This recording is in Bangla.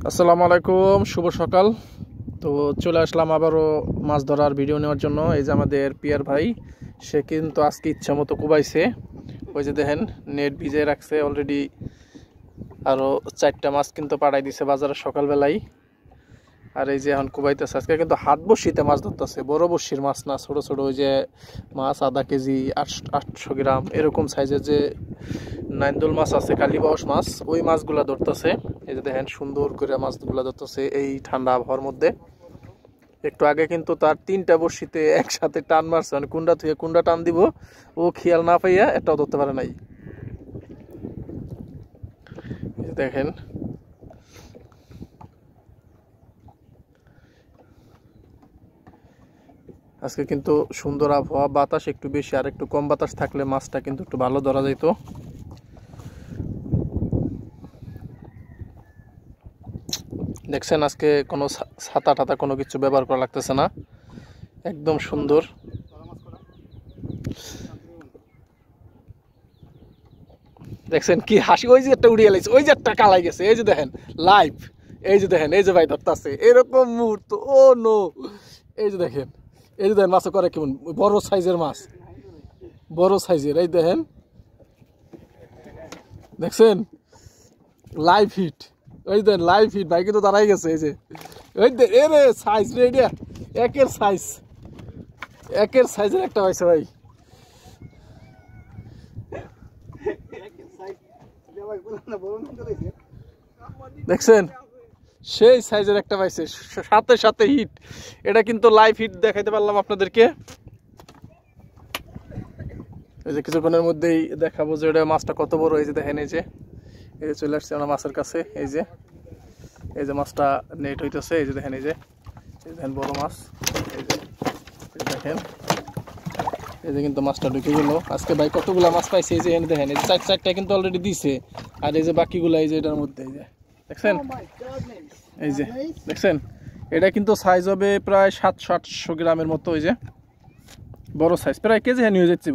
আসসালামু আলাইকুম, শুভ সকাল। তো চলে আসলাম আবারও মাছ ধরার ভিডিও নেওয়ার জন্য। এই যে আমাদের পিয়ার ভাই, সে কিন্তু আজকে ইচ্ছা মতো কুবাইছে। ওই যে দেখেন, নেট ভিজে রাখছে অলরেডি। আরও 4টা মাছ কিন্তু পাঠাই দিছে বাজারে সকালবেলায়। আর এই যে এখন কুবাইতেছে। আজকে কিন্তু হাত বড়শিতে মাছ ধরতেছে, বড় বড়শির মাছ না, ছোট ছোট ওই যে মাছ আধা কেজি 800 গ্রাম এরকম সাইজের যে নাইন্দুল মাছ আছে, কালীবাউস মাছ, ওই মাছগুলা ধরতেছে। এই যে দেখেন সুন্দর করে মাছগুলা ধরতেছে এই ঠান্ডা আবহাওয়ার মধ্যে। একটু আগে কিন্তু তার 3টা বড়শিতে একসাথে টান মারছে, মানে কুন্ডা থুয়ে কুন্ডা টান দিব, ও খেয়াল না পাইয়া একটাও ধরতে পারে নাই। দেখেন আজকে কিন্তু সুন্দর আবহাওয়া, বাতাস একটু বেশি, আর একটু কম বাতাস থাকলে মাছটা কিন্তু একটু ভালো ধরা যেত। দেখছেন আজকে কোনো ছাতা টাতা কোনো কিছু ব্যবহার করা লাগতেছে না, একদম সুন্দর। দেখছেন কি হাসি, ওই যে একটা উড়িয়ে লাইছে, ওই যে একটা কালাই গেছে, এই যে দেখেন লাইভ, এই যে দেখেন, এই যে ভাই ধরতেছে এরকম মুহূর্ত। ও নো, এই যে দেখেন, এই যে দেখেন মাছ করে কেমন বড় সাইজের মাছ, বড় সাইজের। এই দেখেন, দেখছেন লাইভ হিট, ওই দেখেন লাইভ হিট, ভাই কিন্তু দাঁড়াই গেছে। এই যে ওই এরে সাইজ রে, এটা একের সাইজ, একের সাইজের একটা পাইছে ভাই। দেখছেন সেই সাইজের একটা পাইছে, সাথে সাথে হিট। এটা কিন্তু লাইভ হিট দেখাইতে পারলাম আপনাদেরকে। এই যে কিছুক্ষণের মধ্যেই দেখাবো যে এটা মাছটা কত বড়। এই যে দেখেন, এই যে চলে আসছে আমরা মাছের কাছে। এই যে মাছটা নেট হইতেছে। এই যে দেখেন, এই যে দেখেন বড় মাছ। এই যে দেখেন, এই যে কিন্তু মাছটা ঢুকে গেল। আজকে ভাই কতগুলা মাছ পাইছে, এই যে দেখেন, এই যে 4টা কিন্তু অলরেডি দিছে। আর এই যে বাকিগুলা এই যে এটার মধ্যে, এই যে দেখছেন, এই যে দেখছেন, এটা কিন্তু সাইজ হবে প্রায় 700-800 গ্রামের মতো। ওই যে বড় সাইজ, প্রায় কেজি নিয়ে যাচ্ছি।